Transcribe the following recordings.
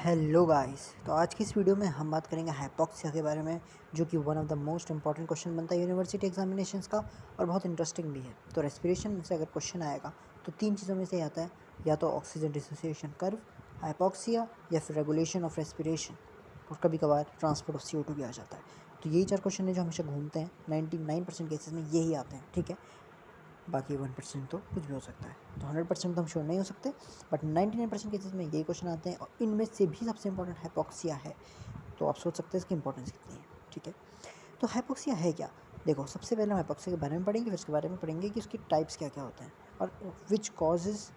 Hello guys. तो आज की इस वीडियो में हम बात करेंगे हाइपॉक्सिया के बारे में, जो कि one of the most important question बनता है यूनिवर्सिटी एग्जामिनेशंस का और बहुत इंटरेस्टिंग भी है। तो रेस्पिरेशन से अगर क्वेश्चन आएगा तो तीन चीज़ों में से ही आता है, या तो ऑक्सीजन डिसोसिएशन कर्व, हाइपॉक्सिया, या फिर रेगुलेशन ऑफ रेस्पिरेशन, और कभी कभार ट्रांसपोर्ट ऑफ CO2 भी आ जाता है। तो यही चार क्वेश्चन है जो हमेशा घूमते हैं, 99% केसेस में यही आते हैं, ठीक है। बाकी 1% तो कुछ भी हो सकता है, तो 100% तो हम श्योर नहीं हो सकते, बट 99% केसेस में यही क्वेश्चन आते हैं और इनमें से भी सबसे इंपॉर्टेंट हाइपॉक्सिया है। तो आप सोच सकते हैं इसकी इंपॉर्टेंस कितनी है, ठीक है। तो हाइपॉक्सिया है क्या? देखो, सबसे पहले हम हाइपॉक्सिया के बारे में पढ़ेंगे, फिर उसके बारे में पढ़ेंगे कि उसकी टाइप्स क्या क्या होते हैं और which causes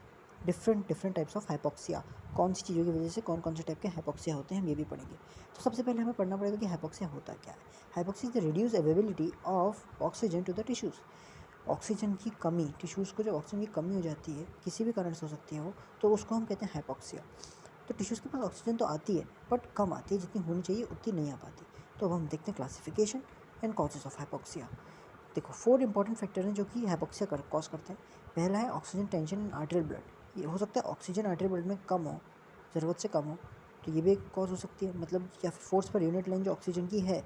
different types of hypoxia, कौन सी चीज़ों की वजह से कौन कौन से टाइप के हाइपॉक्सिया होते हैं, हम ये भी पढ़ेंगे। तो सबसे पहले हमें पढ़ना पड़ेगा कि हाइपॉक्सिया होता क्या है। Hypoxia is the reduce availability of oxygen to the tissues. Oxygen की कमी, टिश्यूज़ को जब ऑक्सीजन की कमी हो जाती है, किसी भी कारण से हो सकती है वो, तो उसको हम कहते हैं हाइपॉक्सिया। तो टिश्यूज़ के पास ऑक्सीजन तो आती है, बट कम आती है, जितनी होनी चाहिए उतनी नहीं आ पाती। तो अब हम देखते हैं classification and causes of hypoxia. देखो, 4 इंपॉर्टेंट फैक्टर हैं जो कि हाइपॉक्सिया कॉज करते हैं। पहला है oxygen tension in arterial blood. ये हो सकता है ऑक्सीजन आर्टेरियल ब्लड में कम हो, ज़रूरत से कम हो, तो ये भी एक कॉज हो सकती है। मतलब या फिर फोर्स पर यूनिट लाइन जो ऑक्सीजन की है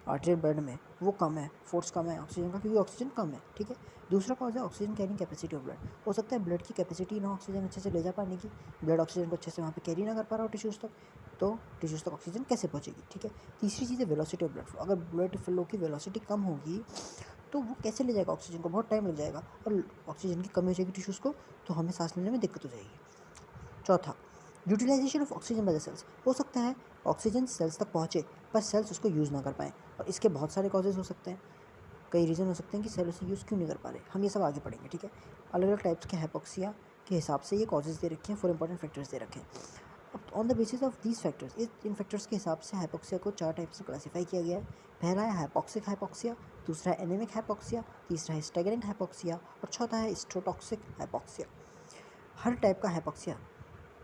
आर्टेरियल ब्लड में, वो कम है, फोर्स कम है ऑक्सीजन का, क्योंकि ऑक्सीजन कम है, ठीक है। दूसरा कॉज है oxygen carrying capacity of blood. हो सकता है ब्लड की कैपेसिटी ना ऑक्सीजन अच्छे से ले जा पाने की, ब्लड ऑक्सीजन को अच्छे से वहाँ पे कैरी ना कर पा रहा हो टिश्यूज़ तक, तो टिश्यूज़ तक ऑक्सीजन कैसे पहुँचेगी, ठीक है। तीसरी चीज़ है वेलोसिटी ऑफ ब्लड फ्लो। अगर ब्लड फ्लो की वेलोसिटी कम होगी तो वो कैसे ले जाएगा ऑक्सीजन को, बहुत टाइम लग जाएगा और ऑक्सीजन की कमी हो जाएगी टिश्यूज़ को, तो हमें सांस लेने में दिक्कत हो जाएगी। चौथा, utilisation of oxygen by the cells. हो सकता है ऑक्सीजन सेल्स तक पहुँचे पर सेल्स उसको यूज़ ना कर पाएँ, और इसके बहुत सारे कॉजेज़ हो सकते हैं। कई रीज़न हो सकते हैं कि सेल उसे यूज़ क्यों नहीं कर पा रहे, हम ये सब आगे पढ़ेंगे, ठीक है। अलग अलग टाइप्स के हाइपॉक्सिया के हिसाब से ये कॉजेज़ दे रखे हैं, 4 इंपॉर्टेंट फैक्टर्स दे रखे हैं। अब on the basis of these factors, in factors के हिसाब से हाइपॉक्सिया को 4 टाइप्स में क्लासीफाई किया गया है। पहला है हाइपॉक्सिक हाइपॉक्सिया, दूसरा है एनीमिक हाइपॉक्सिया, तीसरा है स्टैग्नेंट हाइपॉक्सिया, और चौथा है स्ट्रोटॉक्सिक हाइपॉक्सिया। हर टाइप का हाइपॉक्सिया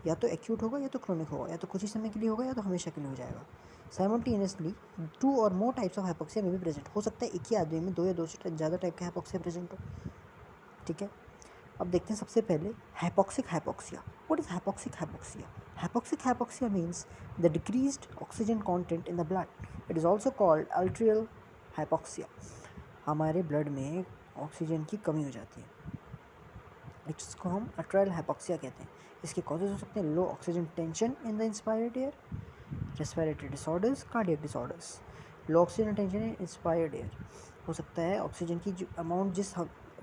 या तो एक्यूट होगा या तो क्रोनिक होगा, या तो कुछ ही समय के लिए होगा या तो हमेशा के लिए हो जाएगा। साइमल्टेनियसली 2 और मोर टाइप्स ऑफ हाइपॉक्सिया में भी प्रेजेंट हो सकता है, एक ही आदमी में 2 या 2 से ज़्यादा टाइप के हाइपॉक्सिया प्रेजेंट हो, ठीक है। अब देखते हैं सबसे पहले hypoxic hypoxia. What is hypoxic hypoxia? Hypoxic hypoxia means the decreased oxygen content in the blood. It is also called arterial hypoxia. हमारे ब्लड में ऑक्सीजन की कमी हो जाती है, इसको हम अट्रायल हाइपॉक्सिया कहते हैं। इसके कॉजेज हो सकते हैं low oxygen tension in the inspired air, respiratory disorders, cardiac disorders. Low oxygen tension in inspired air हो सकता है ऑक्सीजन की जो अमाउंट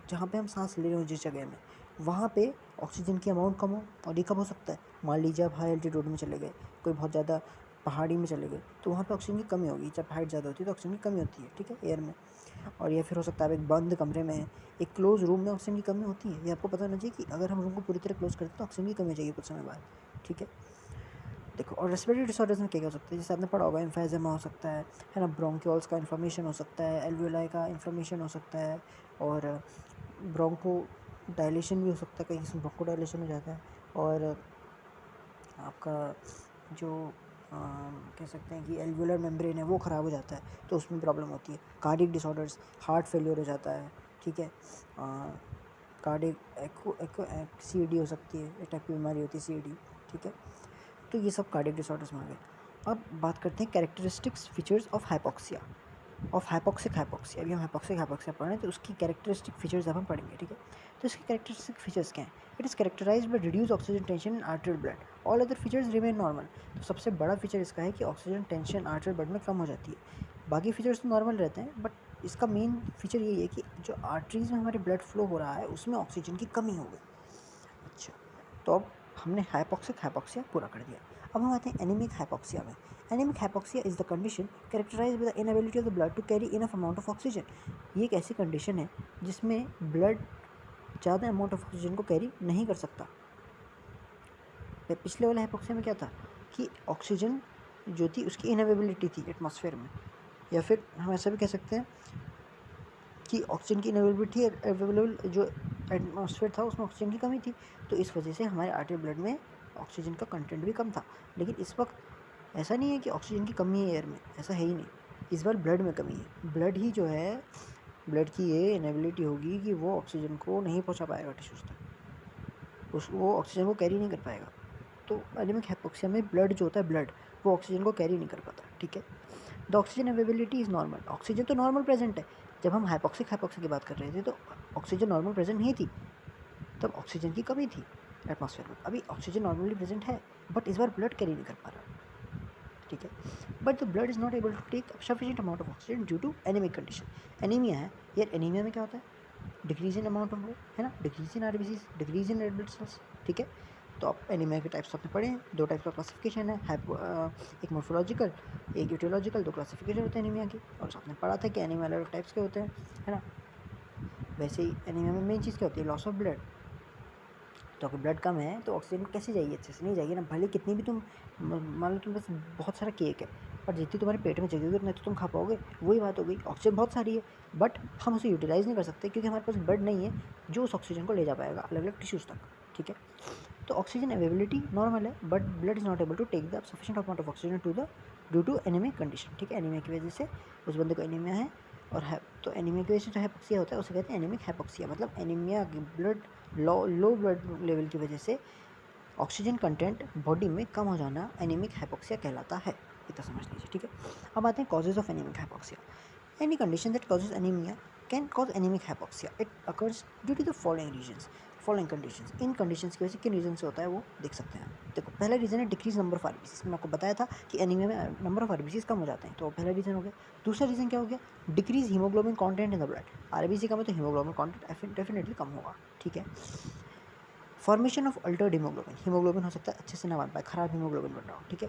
जहाँ पे हम सांस ले रहे हो जिस जगह में, वहाँ पे ऑक्सीजन की अमाउंट कम हो। और ये कब हो सकता है? मान लीजिए आप हाई एल्टीट्यूड में चले गए, कोई बहुत ज़्यादा पहाड़ी में चले गए, तो वहाँ पे ऑक्सीजन की कमी होगी। जब हाइट ज़्यादा होती है तो ऑक्सीजन की कमी होती है, ठीक है, एयर में। और या फिर हो सकता है आप एक बंद कमरे में हैं, एक क्लोज रूम में ऑक्सीजन की कमी होती है। ये आपको पता होना चाहिए कि अगर हम रूम को पूरी तरह क्लोज करते हैं तो ऑक्सीजन की कमी हो जाएगी कुछ समय बाद, ठीक है। देखो, और रेस्पिरेटरी डिसऑर्डर्स में क्या क्या हो सकता है, जैसे आपने पढ़ा होगा एम्फेजेमा हो सकता है ना, ब्रोंकियोल्स का इन्फ्लेमेशन हो सकता है, एल्वियोलाई का इन्फ्लेमेशन हो सकता है, और ब्रोंको डायलेशन भी हो सकता है, कहीं इसमें ब्रोंको डायलेशन हो जाता है, और आपका जो कह सकते हैं कि एल्वियोलर मेम्ब्रेन है वो ख़राब हो जाता है, तो उसमें प्रॉब्लम होती है। कार्डियक डिसऑर्डर्स, हार्ट फेलियर हो जाता है, ठीक है। कार्डियक एको CAD हो सकती है, एक टाइप की बीमारी होती है CAD, ठीक है। तो ये सब कार्डियक डिसऑर्डर्स में आ गए। अब बात करते हैं characteristics features of hypoxia, of hypoxic hypoxia. अभी हम हाइपॉक्सिक हाइपॉक्सिया पढ़ रहे हैं, तो उसकी कैरेक्टरिस्टिक फीचर्स अब हम पढ़ेंगे, ठीक है। तो इसके कैरेक्टरिस्टिक फीचर्स क्या हैं? It is characterised by reduce oxygen tension in arterial blood, all other features remain normal. तो सबसे बड़ा फीचर इसका है कि ऑक्सीजन टेंशन आर्टेरियल ब्लड में कम हो जाती है। बाकी फीचर्स तो नॉर्मल रहते हैं, बट इसका मेन फीचर यही है कि जो आर्टरीज में हमारे ब्लड फ्लो हो रहा है उसमें ऑक्सीजन की कमी हो गई। अच्छा, तो अब हमने हाइपॉक्सिक हाइपॉक्सिया पूरा कर दिया। अब हम आते हैं एनीमिक हाइपॉक्सिया में। Anaemic hypoxia is the condition characterised by the inability of the blood to carry enough amount of oxygen. ये एक ऐसी कंडीशन है जिसमें ब्लड ज़्यादा अमाउंट ऑफ ऑक्सीजन को कैरी नहीं कर सकता। पिछले वाले हाइपॉक्सिया में क्या था कि ऑक्सीजन जो थी उसकी इनएबिलिटी थी एटमॉस्फेयर में, या फिर हम ऐसा भी कह सकते हैं कि ऑक्सीजन की अवेलेबिलिटी, अवेलेबल जो एटमॉस्फेयर था उसमें ऑक्सीजन की कमी थी, तो इस वजह से हमारे आर्टियल ब्लड में ऑक्सीजन का कंटेंट भी कम था। लेकिन इस वक्त ऐसा नहीं है कि ऑक्सीजन की कमी है एयर में, ऐसा है ही नहीं। इस बार ब्लड में कमी है। ब्लड ही जो है, ब्लड की ये इनएबिलिटी होगी कि वो ऑक्सीजन को नहीं पहुंचा पाएगा टिश्यूज़ तक, वो ऑक्सीजन को कैरी नहीं कर पाएगा। तो एनीमिक हाइपोक्सिया में ब्लड जो होता है, ब्लड वो ऑक्सीजन को कैरी नहीं कर पाता, ठीक है। The oxygen availability is normal, oxygen तो नॉर्मल प्रेजेंट है। जब हम हाइपोक्सिक हाइपोक्सिया की बात कर रहे थे तो ऑक्सीजन नॉर्मल प्रेजेंट नहीं थी, तब ऑक्सीजन की कमी थी एटमॉस्फेयर में। अभी ऑक्सीजन नॉर्मली प्रेजेंट है, बट इस बार ब्लड कैरी नहीं कर पा रहा, ठीक है। But the blood is not able to take sufficient amount of oxygen due to anaemic condition. Anaemia है यार, एनीमिया में क्या होता है, decrease in amount of blood, है ना, decrease in RBCs, decrease in red blood cells, ठीक है। तो आप एनीमिया के टाइप्स आपने पढ़े हैं, 2 टाइप्स का क्लासिफिकेशन है, एक मोर्फोलॉजिकल, एक यूटियोलॉजिकल, 2 क्लासिफिकेशन होते हैं एनीमिया की। और आपने पढ़ा था कि एनीमिया अलग टाइप्स के होते हैं, है ना। वैसे ही एनीमिया में मेन चीज़ क्या होती है, लॉस ऑफ ब्लड। तो अगर ब्लड कम है तो ऑक्सीजन कैसे जाएगी, अच्छे से नहीं जाएगी ना। भले कितनी भी तुम मान लो तुम बस बहुत सारा केक है, पर जितनी तुम्हारे पेट में जगह होगी उतना तो तुम खा पाओगे, वही बात हो गई। ऑक्सीजन बहुत सारी है, बट हम उसे यूटिलाइज़ नहीं कर सकते क्योंकि हमारे पास ब्लड नहीं है जो उस ऑक्सीजन को ले जा पाएगा अलग अलग टिश्यूज़ तक, ठीक है। तो ऑक्सीजन अवेलेबिलिटी नॉर्मल है, but blood is not able to take the sufficient amount of oxygen due to anaemic condition, ठीक है। एनीमिया की वजह से उस बंदे को एनीमिया है, और है तो एनीमिया की वजह से जो हाइपोक्सिया होता है उसे कहते हैं एनीमिक हाइपोक्सिया। मतलब एनीमिया की ब्लड लो ब्लड लेवल की वजह से ऑक्सीजन कंटेंट बॉडी में कम हो जाना एनीमिक हाइपोक्सिया कहलाता है, इतना समझ लीजिए, ठीक है। अब आते हैं causes of anaemic hypoxia. Any condition that causes anaemia can cause anaemic hypoxia, it occurs due to the following conditions. इन कंडीशंस की वजह से किन रीजन से होता है वो देख सकते हैं। देखो, पहला रीज़न है डिक्रीज नंबर ऑफ आरबीसीज। मैंने आपको बताया था कि एनीमिया में नंबर ऑफ आरबीसीज कम हो जाते हैं, तो पहला रीज़न हो गया। दूसरा रीज़न क्या हो गया, decrease haemoglobin content in the blood. RBC कम है तो हीमोग्लोबिन कॉन्टेंट डेफिनेटली कम होगा, ठीक है। Formation of altered haemoglobin, haemoglobin हो सकता है अच्छे से ना बन पाए, खराब हीमोग्लोबिन बन रहा हो, ठीक है।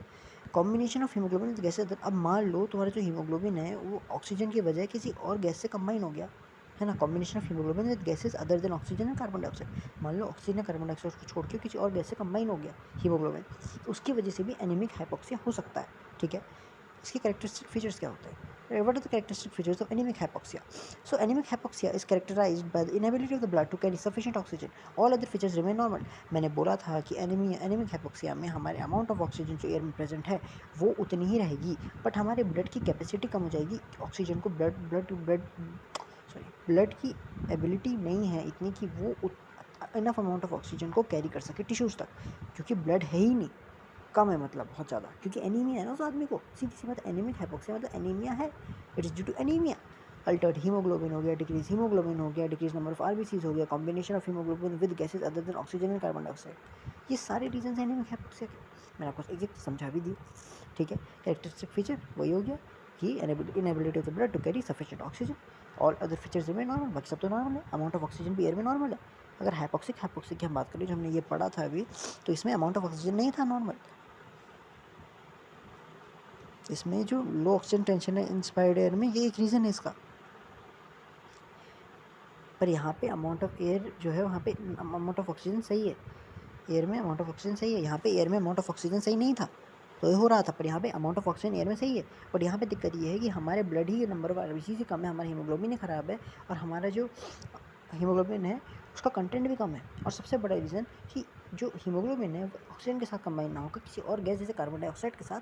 Combination of haemoglobin with gases, अब मान लो तुम्हारा जो हीमोग्लोबिन है वो ऑक्सीजन की बजाय किसी और गैस से कंबाइन हो गया, है ना। Combination of haemoglobin with gases other than oxygen and carbon dioxide. मान लो ऑक्सीजन कार्बन डाइऑक्साइड को छोड़ के किसी और गैस से कंबाइन हो गया हीमोग्लोबिन, उसकी वजह से भी एनीमिक हाइपोक्सिया हो सकता है, ठीक है। इसके कैरेक्टरिस्टिक फीचर्स क्या होते हैं, what are the characteristic features of anemic hypoxia? So anemic hypoxia is characterized by the inability of the blood to carry sufficient oxygen. All other features remain normal. मैंने बोला था कि एनीमिक हाइपोक्सिया में हमारे amount of oxygen जो air में present है वो उतनी ही रहेगी, बट हमारे ब्लड की कैपेसिटी कम हो जाएगी। ऑक्सीजन को ब्लड की एबिलिटी नहीं है इतनी कि वो इनफ अमाउंट ऑफ ऑक्सीजन को कैरी कर सके टिश्यूज़ तक, क्योंकि ब्लड है ही नहीं, कम है, मतलब बहुत ज़्यादा, क्योंकि एनीमिया है ना उस आदमी को। सीधी सी बात, एनीमिक हाइपोक्सिया मतलब एनीमिया है, it is due to anaemia. Altered haemoglobin हो गया, डिक्रीज हीमोग्लोबिन हो गया, डिक्रीज नंबर ऑफ आरबीसीज हो गया, combination of haemoglobin with gases other than oxygen and carbon dioxide, ये सारे रीजन हैं एनीमिक हाइपोक्सिया के। मैंने आपको एक समझा भी दी, ठीक है। कैरेक्टरिस्टिक फीचर वही हो गया कि inability of the blood to carry sufficient oxygen, all other features remain normal, बाकी सब तो नॉर्मल है। अमाउंट ऑफ ऑक्सीजन भी एयर में नॉर्मल है। अगर हाइपोक्सिक की हम बात करें, जो हमने ये पढ़ा था अभी, तो इसमें अमाउंट ऑफ ऑक्सीजन नहीं था नॉर्मल, इसमें जो लो ऑक्सीजन टेंशन है इंस्पायर्ड एयर में, ये एक रीज़न है इसका। पर यहाँ पे अमाउंट ऑफ एयर जो है वहाँ पे अमाउंट ऑफ ऑक्सीजन सही है, एयर में अमाउंट ऑफ ऑक्सीजन सही है। यहाँ पे एयर में अमाउंट ऑफ ऑक्सीजन सही नहीं था, तो ये हो रहा था, पर यहाँ पे अमाउंट ऑफ ऑक्सीजन एयर में सही है। बट यहाँ पे दिक्कत ये है कि हमारे blood he number of RBC से कम है, हमारा हीमोग्लोबिन ही ख़राब है, और हमारा जो हीमोग्लोबिन है उसका कंटेंट भी कम है। और सबसे बड़ा रीज़न कि जो हीमोग्लोबिन है वो ऑक्सीजन के साथ कंबाइन ना होकर किसी और गैस जैसे कार्बन डाइऑक्साइड के साथ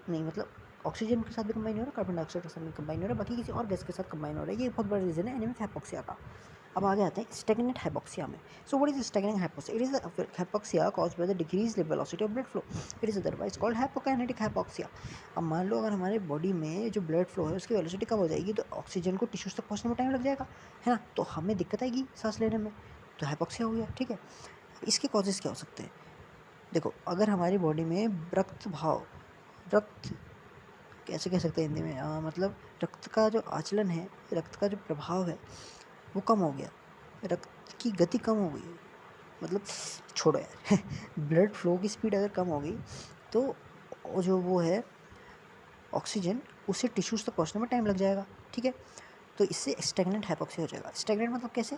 नहीं, मतलब ऑक्सीजन के साथ भी कंबाइन हो रहा है, कार्बन डाइऑक्साइड के साथ भी कंबाइन हो रहा है, बाकी किसी और गैस के साथ कंबाइन हो रहा है। ये बहुत बड़ा रीज़न है एनीमिक हाइपोक्सिया का। अब आगे आते हैं स्टैग्नेंट हाइपोक्सिया में। So what is stagnant hypoxia? It is hypoxia caused by the decrease velocity of blood flow, it is otherwise called hypokinetic hypoxia. अब मान लो अगर हमारे बॉडी में जो ब्लड फ्लो है उसकी वेलोसिटी कम हो जाएगी तो ऑक्सीजन को टिश्यूज तक पहुंचने में टाइम लग जाएगा, है ना, तो हमें दिक्कत आएगी सांस लेने में, तो हाइपोक्सिया हो गया, ठीक है। इसके कॉजेज़ क्या हो सकते हैं? देखो, अगर हमारी बॉडी में रक्त कैसे कह सकते हैं हिंदी में, मतलब रक्त का जो आचलन है, रक्त का जो प्रभाव है वो कम हो गया, रक्त की गति कम हो गई, मतलब छोड़ो यार ब्लड फ्लो की स्पीड अगर कम हो गई तो जो वो है ऑक्सीजन उसे टिश्यूज़ तक पहुंचने में टाइम लग जाएगा, ठीक है। तो इससे स्टैग्नेंट हाइपोक्सिया हो जाएगा। स्टैग्नेंट मतलब कैसे?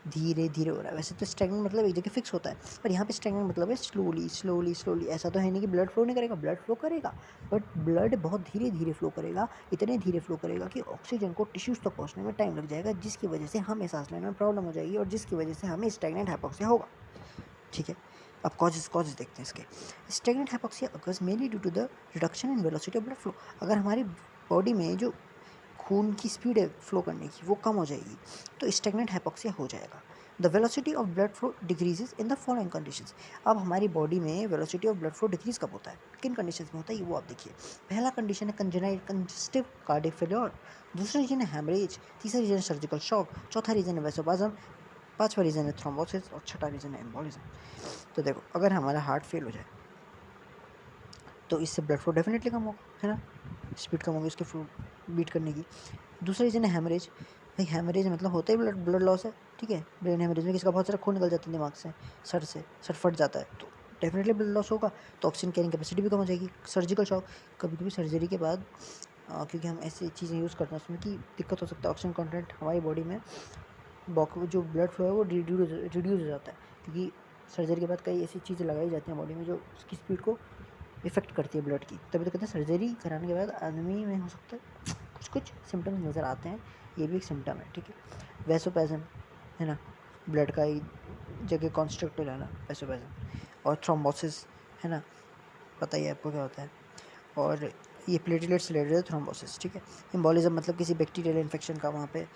धीरे धीरे हो रहा है। वैसे तो स्टैग्नेंट मतलब एक जगह फिक्स होता है, पर यहाँ पे स्टैग्नेंट मतलब है स्लोली। ऐसा तो है नहीं कि ब्लड फ्लो नहीं करेगा, ब्लड फ्लो करेगा, बट ब्लड बहुत धीरे धीरे फ्लो करेगा, इतने धीरे फ्लो करेगा कि ऑक्सीजन को टिश्यूज़ तक पहुँचने में टाइम लग जाएगा, जिसकी वजह से हमें सांस लेने में प्रॉब्लम हो जाएगी और जिसकी वजह से हमें स्टैग्नेंट हाइपोक्सिया होगा, ठीक है। अब कॉजेज देखते हैं इसके। Stagnant hypoxia occurs mainly due to the reduction in velocity of blood flow. अगर हमारी बॉडी में जो खून की स्पीड है फ्लो करने की वो कम हो जाएगी तो स्टैग्नेंट हाइपोक्सिया हो जाएगा। The velocity of blood flow decreases in the following conditions. अब हमारी बॉडी में velocity of blood flow decrease कब होता है, किन कंडीशंस में होता है, ये वो आप देखिए। पहला कंडीशन है कंजेस्टिव कार्डियक फेल्योर, दूसरा रीजन है हैमरेज, तीसरा रीजन है सर्जिकल शॉक, चौथा रीजन है वैसोस्पाज्म, पांचवा रीजन है थ्रोम्बोसिस और छठा रीजन है एम्बोलिज्म। तो देखो, अगर हमारा हार्ट फेल हो जाए तो इससे ब्लड फ्लो डेफिनेटली कम होगा, है ना, स्पीड कम होगी उसके फ्लो बीट करने की। दूसरा रीजन है हैमरेज। भाई हैमरेज मतलब होता ही ब्लड ब्लड लॉस है, ठीक है। ब्रेन हैमरेज में किसका बहुत सारा खून निकल जाता है दिमाग से, सर फट जाता है, तो डेफिनेटली ब्लड लॉस होगा, तो ऑक्सीजन कैरिंग कैपेसिटी भी कम हो जाएगी। सर्जिकल शॉक, कभी कभी सर्जरी के बाद क्योंकि हम ऐसी चीज़ें यूज़ करते हैं उसमें कि दिक्कत हो सकता है, ऑक्सीजन कंटेंट हमारी बॉडी में जो ब्लड फ्लो है वो रिड्यूस हो जाता है, क्योंकि सर्जरी के बाद कई ऐसी चीज़ें लगाई जाती हैं बॉडी में जो उसकी स्पीड को इफेक्ट करती है ब्लड की। तभी तो कहते हैं सर्जरी कराने के बाद आदमी में हो सकता है कुछ कुछ सिम्टम्स नज़र आते हैं, ये भी एक सिम्टम है, ठीक है। वैसोपैज़म, है ना, ब्लड का ही जगह कॉन्स्ट्रिक्ट हो जाना, वैसोपैज़म। और थ्रोम्बोसिस, है ना, पता ही है आपको क्या होता है। और ये प्लेटलेट से रिलेटेड है थ्रोम्बोसिस, ठीक है। एम्बोलिज्म मतलब किसी बैक्टीरियल इन्फेक्शन का वहाँ पे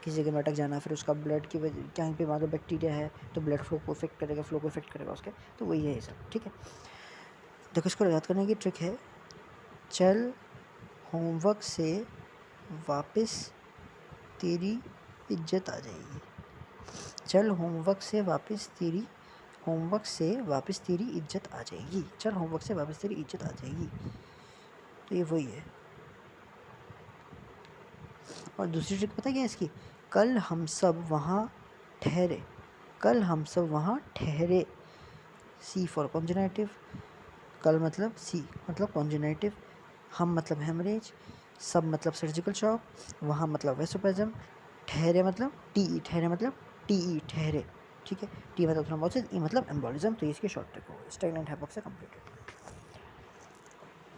किसी जगह में अटक जाना, फिर उसका ब्लड की वजह कहीं पे वहाँ पे बैक्टीरिया है तो ब्लड फ्लो को इफेक्ट करेगा, फ्लो को इफेक्ट करेगा उसके, तो वही है ये सब, ठीक है। देखो, इसको याद करने की ट्रिक है, चल होमवर्क से वापस तेरी इज्जत आ जाएगी, चल होमवर्क से वापस तेरी इज्जत आ जाएगी, चल होमवर्क से वापस तेरी इज्जत आ जाएगी, तो ये वही है। और दूसरी ट्रिक पता क्या है इसकी, कल हम सब वहाँ ठहरे, कल हम सब वहाँ ठहरे, सी फॉर कॉन्जेनेटिव, कल मतलब सी मतलब कॉन्जेनेटिव, हम मतलब हेमरेज, सब मतलब सर्जिकल शॉक, वहाँ मतलब वैसोपैज्म, ठहरे मतलब टी ठहरे, ठीक है। टी मतलब थ्रोम्बोसिस, ई मतलब एम्बोलिज्म, तो इसकी शॉर्ट ट्रिक होगी। Stagnant hypoxia completed.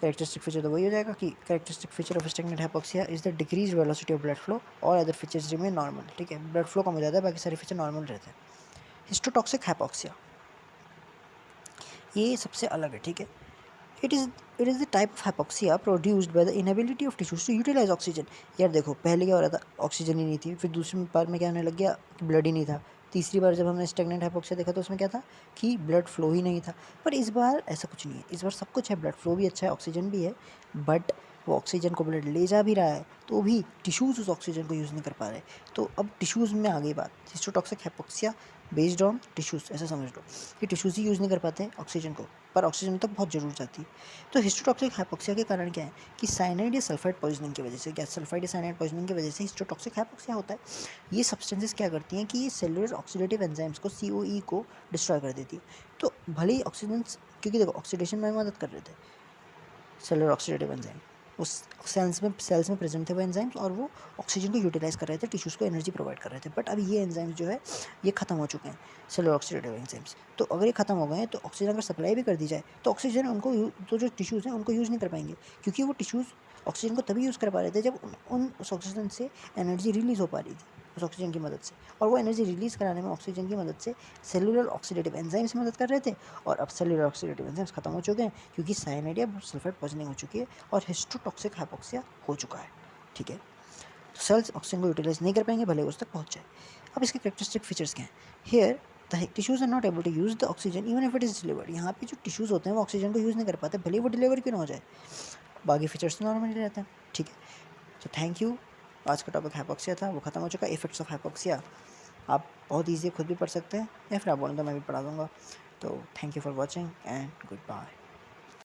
Characteristic feature तो वही हो जाएगा कि characteristic feature of stagnant hypoxia is the decrease velocity of blood flow और अदर फीचर्स रिमेन नॉर्मल, ठीक है। ब्लड फ्लो कम हो जाता है, बाकी सारे फीचर नॉर्मल रहते हैं। हिस्टोटॉक्सिक हाइपोक्सिया, ये सबसे अलग है, ठीक है। It is the type of hypoxia produced by the inability of tissues to utilise oxygen. यार देखो, पहले क्या हो रहा था, ऑक्सीजन ही नहीं थी, फिर दूसरी बार में क्या होने लग गया, ब्लड ही नहीं था, तीसरी बार जब हमने स्टैग्नेंट हाइपोक्सिया देखा तो उसमें क्या था कि ब्लड फ्लो ही नहीं था। पर इस बार ऐसा कुछ नहीं है, इस बार सब कुछ है, ब्लड फ्लो भी अच्छा है, ऑक्सीजन भी है, बट वो ऑक्सीजन को ब्लड ले जा भी रहा है तो भी टिश्यूज़ उस ऑक्सीजन को यूज़ नहीं कर पा रहे। तो अब टिश्यूज़ में आ गई बात, हिस्टोटॉक्सिक हाइपोक्सिया बेस्ड ऑन टिश्यूज़, ऐसा समझ लो कि टिश्यूज़ ही यूज़ नहीं कर पाते ऑक्सीजन को, पर ऑक्सीजन तक बहुत ज़रूर जाती है। तो हिस्टोटॉक्सिक हाइपोक्सिया के कारण क्या है कि साइनाइड या सल्फाइड पॉइजनिंग की वजह से, क्या सल्फाइड या साइनाइड पॉइजनिंग की वजह से हिस्टोटॉक्सिक हाइपोक्सिया होता है। ये सब्सटेंसेस क्या करती हैं कि ये सेलुलर ऑक्सीडेटिव एंजाइम्स को COE को डिस्ट्रॉय कर देती है। तो भले ही ऑक्सीजन, क्योंकि देखो ऑक्सीडेशन में मदद कर रहे थे सेलुलर ऑक्सीडेटिव एंजाइम, उस सेल्स में प्रेजेंट थे वो एंजाइम्स, और वो ऑक्सीजन को यूटिलाइज कर रहे थे, टिश्यूज़ को एनर्जी प्रोवाइड कर रहे थे। बट अब ये एंजाइम्स जो है ये ख़त्म हो चुके हैं, सेलुलर ऑक्सीडेटिव एंजाइम्स। तो अगर ये ख़त्म हो गए हैं तो ऑक्सीजन अगर सप्लाई भी कर दी जाए तो ऑक्सीजन उनको तो जो टिश्यूज़ हैं उनको यूज़ नहीं कर पाएंगे, क्योंकि वो टिश्यूज़ ऑक्सीजन को तभी यूज़ कर पा रहे थे जब उस ऑक्सीजन से एनर्जी रिलीज़ हो पा रही थी उस ऑक्सीजन की मदद से, और वो एनर्जी रिलीज़ कराने में ऑक्सीजन की मदद से सेलुलर ऑक्सीडेटिव एंजाइम्स मदद कर रहे थे। और अब सेलुलर ऑक्सीडेटिव एंजाइम्स खत्म हो चुके हैं क्योंकि साइनाइड या सल्फाइड पॉइजनिंग हो चुकी है और हिस्टोटॉक्सिक हाइपोक्सिया हो चुका है, ठीक है। तो सेल्स ऑक्सीजन को यूटिलाइज नहीं कर पाएंगे भले उस तक पहुँच जाए। अब इसके कैरेक्टरिस्टिक फीचर्स क्या हैं, here the tissues are not able to use the oxygen even if it is delivered. यहाँ पे जो टिश्यूज़ होते हैं वो ऑक्सीजन को यूज़ नहीं कर पाते भले वो डिलीवर क्यों ना हो जाए, बाकी फीचर्स तो नॉर्मली रहते हैं, ठीक है। तो थैंक यू, आज का टॉपिक हाइपोक्सिया था, वो खत्म हो चुका है। इफेक्ट्स ऑफ हाइपोक्सिया आप बहुत ईजी खुद भी पढ़ सकते हैं या फिर आप बोलें तो मैं भी पढ़ा दूँगा। तो thank you for watching and good bye.